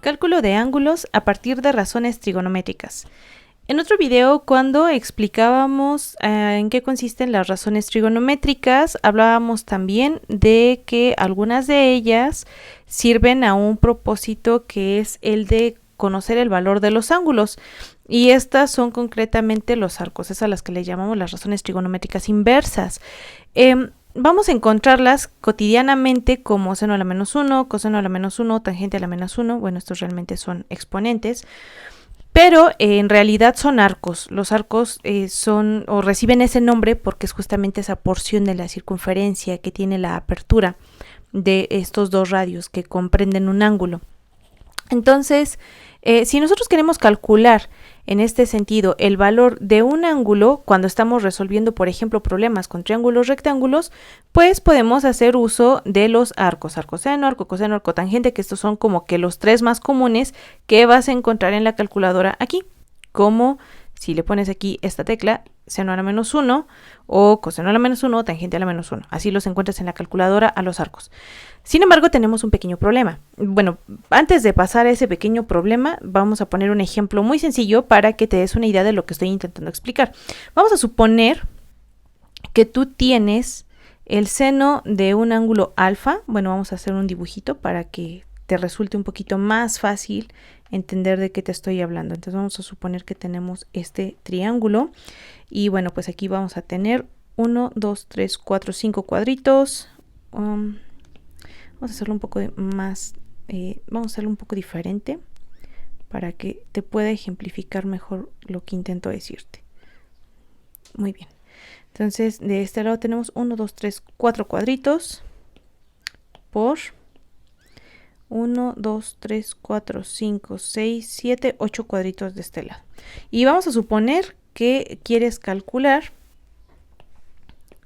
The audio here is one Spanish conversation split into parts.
Cálculo de ángulos a partir de razones trigonométricas. En otro video, cuando explicábamos en qué consisten las razones trigonométricas, hablábamos también de que algunas de ellas sirven a un propósito que es el de conocer el valor de los ángulos. Y estas son concretamente los arcos, es a las que le llamamos las razones trigonométricas inversas. Vamos a encontrarlas cotidianamente como seno a la menos 1, coseno a la menos 1, tangente a la menos 1. Bueno, estos realmente son exponentes, pero en realidad son arcos. Los arcos son o reciben ese nombre porque es justamente esa porción de la circunferencia que tiene la apertura de estos dos radios que comprenden un ángulo. Entonces, si nosotros queremos calcular en este sentido el valor de un ángulo cuando estamos resolviendo, por ejemplo, problemas con triángulos rectángulos, pues podemos hacer uso de los arcos, arcoseno, arcocoseno, arcotangente, que estos son como que los tres más comunes que vas a encontrar en la calculadora aquí, como si le pones aquí esta tecla, seno a la menos 1 o coseno a la menos 1 o tangente a la menos 1. Así los encuentras en la calculadora a los arcos. Sin embargo, tenemos un pequeño problema. Bueno, antes de pasar a ese pequeño problema, vamos a poner un ejemplo muy sencillo para que te des una idea de lo que estoy intentando explicar. Vamos a suponer que tú tienes el seno de un ángulo alfa. Bueno, vamos a hacer un dibujito para que te resulte un poquito más fácil entender de qué te estoy hablando. Entonces vamos a suponer que tenemos este triángulo y bueno, pues aquí vamos a tener 1, 2, 3, 4, 5 cuadritos. Vamos a hacerlo un poco más, vamos a hacerlo un poco diferente para que te pueda ejemplificar mejor lo que intento decirte. Muy bien. Entonces de este lado tenemos 1, 2, 3, 4 cuadritos por 1, 2, 3, 4, 5, 6, 7, 8 cuadritos de este lado. Y vamos a suponer que quieres calcular,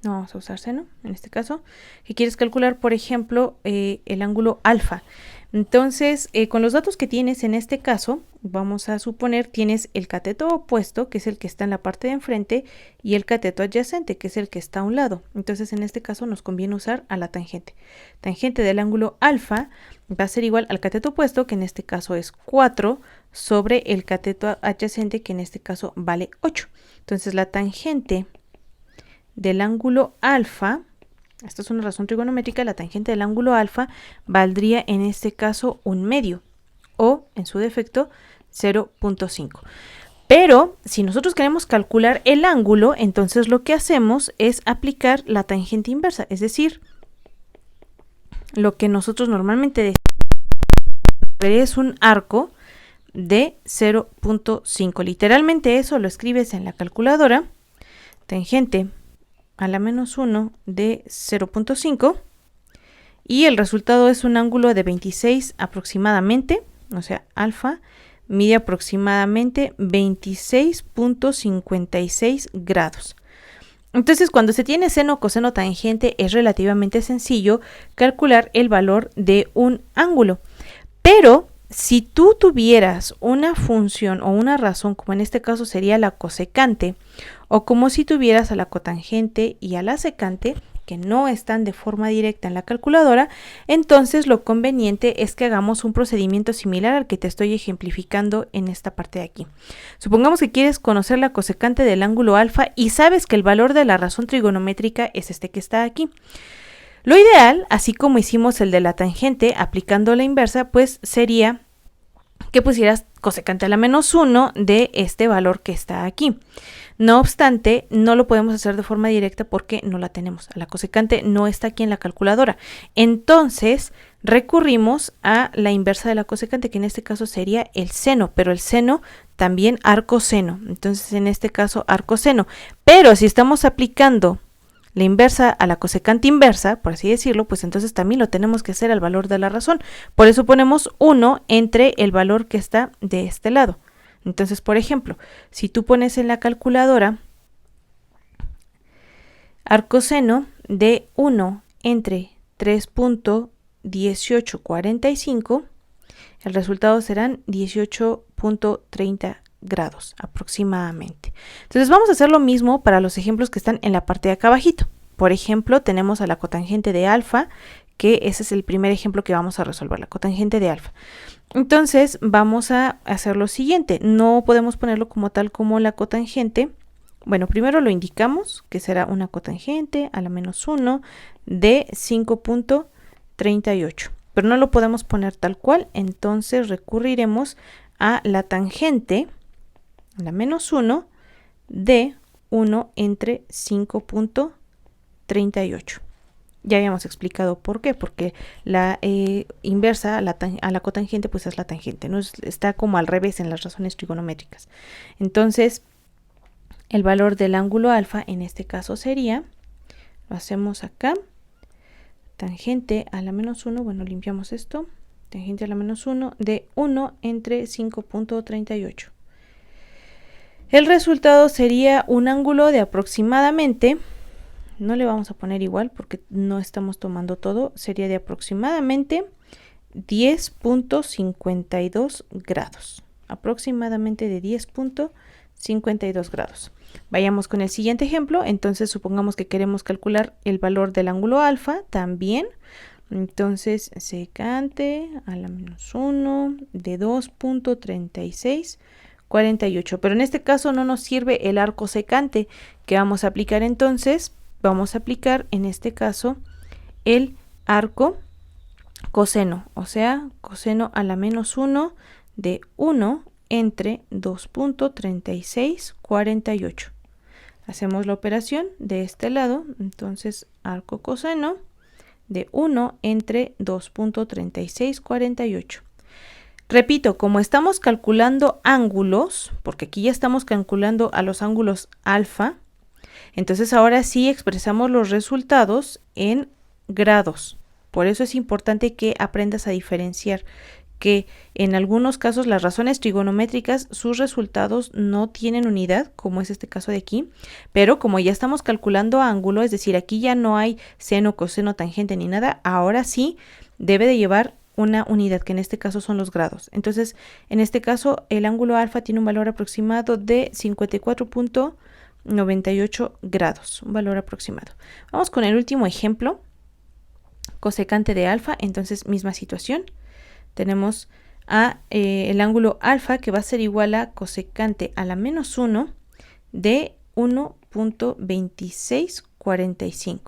no vamos a usar seno en este caso, que quieres calcular, por ejemplo, el ángulo alfa. Entonces, con los datos que tienes en este caso, vamos a suponer tienes el cateto opuesto, que es el que está en la parte de enfrente, y el cateto adyacente, que es el que está a un lado. Entonces, en este caso nos conviene usar a la tangente. Tangente del ángulo alfa va a ser igual al cateto opuesto, que en este caso es 4, sobre el cateto adyacente, que en este caso vale 8. Entonces, la tangente del ángulo alfa, esta es una razón trigonométrica, la tangente del ángulo alfa valdría en este caso un medio o en su defecto 0.5. Pero si nosotros queremos calcular el ángulo, entonces lo que hacemos es aplicar la tangente inversa, es decir, lo que nosotros normalmente decimos es un arco de 0.5. Literalmente eso lo escribes en la calculadora, tangente a la menos 1 de 0.5 y el resultado es un ángulo de 26 aproximadamente, o sea, alfa mide aproximadamente 26.56 grados. Entonces, cuando se tiene seno, coseno, tangente, es relativamente sencillo calcular el valor de un ángulo. Pero si tú tuvieras una función o una razón, como en este caso sería la cosecante, o como si tuvieras a la cotangente y a la secante, que no están de forma directa en la calculadora, entonces lo conveniente es que hagamos un procedimiento similar al que te estoy ejemplificando en esta parte de aquí. Supongamos que quieres conocer la cosecante del ángulo alfa y sabes que el valor de la razón trigonométrica es este que está aquí. Lo ideal, así como hicimos el de la tangente aplicando la inversa, pues sería que pusieras cosecante a la menos 1 de este valor que está aquí. No obstante, no lo podemos hacer de forma directa porque no la tenemos. La cosecante no está aquí en la calculadora. Entonces, recurrimos a la inversa de la cosecante, que en este caso sería el seno, pero el seno también arcoseno. Entonces, en este caso, arcoseno. Pero si estamos aplicando la inversa a la cosecante inversa, por así decirlo, pues entonces también lo tenemos que hacer al valor de la razón. Por eso ponemos 1 entre el valor que está de este lado. Entonces, por ejemplo, si tú pones en la calculadora arcoseno de 1 entre 3.1845, el resultado serán 18.30 grados aproximadamente. Entonces vamos a hacer lo mismo para los ejemplos que están en la parte de acá abajito. Por ejemplo, tenemos a la cotangente de alfa, que ese es el primer ejemplo que vamos a resolver, la cotangente de alfa. Entonces vamos a hacer lo siguiente. No podemos ponerlo como tal como la cotangente. Bueno, primero lo indicamos, que será una cotangente a la menos 1 de 5.38. Pero no lo podemos poner tal cual, entonces recurriremos a la tangente a la menos 1 de 1 entre 5.38. Ya habíamos explicado por qué, porque la inversa a la cotangente pues es la tangente, ¿no? Está como al revés en las razones trigonométricas. Entonces, el valor del ángulo alfa en este caso sería, lo hacemos acá, tangente a la menos 1, bueno, limpiamos esto, tangente a la menos 1 de 1 entre 5.38. El resultado sería un ángulo de aproximadamente, no le vamos a poner igual porque no estamos tomando todo, sería de aproximadamente 10.52 grados. Aproximadamente de 10.52 grados. Vayamos con el siguiente ejemplo. Entonces supongamos que queremos calcular el valor del ángulo alfa también. Entonces secante a la menos 1 de 2.3648. Pero en este caso no nos sirve el arco secante que vamos a aplicar. Entonces vamos a aplicar en este caso el arco coseno, o sea, coseno a la menos 1 de 1 entre 2.3648. Hacemos la operación de este lado, entonces arco coseno de 1 entre 2.3648. Repito, como estamos calculando ángulos, porque aquí ya estamos calculando a los ángulos alfa, entonces ahora sí expresamos los resultados en grados. Por eso es importante que aprendas a diferenciar que en algunos casos las razones trigonométricas, sus resultados no tienen unidad, como es este caso de aquí, pero como ya estamos calculando ángulo, es decir, aquí ya no hay seno, coseno, tangente ni nada, ahora sí debe de llevar una unidad, que en este caso son los grados. Entonces, en este caso, el ángulo alfa tiene un valor aproximado de 54.98 grados, un valor aproximado. Vamos con el último ejemplo, cosecante de alfa, entonces misma situación. Tenemos el ángulo alfa que va a ser igual a cosecante a la menos 1 de 1.2645.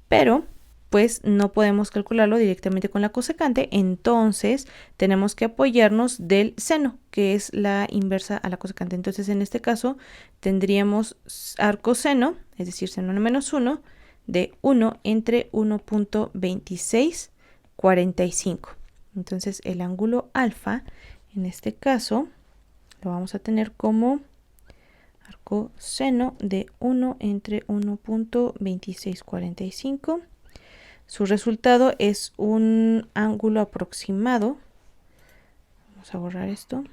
Pero pues no podemos calcularlo directamente con la cosecante, entonces tenemos que apoyarnos del seno, que es la inversa a la cosecante. Entonces en este caso tendríamos arco seno, es decir, seno a la menos 1 de 1 entre 1.2645. Entonces el ángulo alfa, en este caso, lo vamos a tener como arco seno de 1 entre 1.2645. Su resultado es un ángulo aproximado, vamos a borrar esto,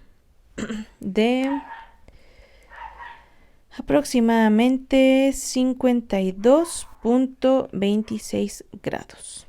de aproximadamente 52.26 grados.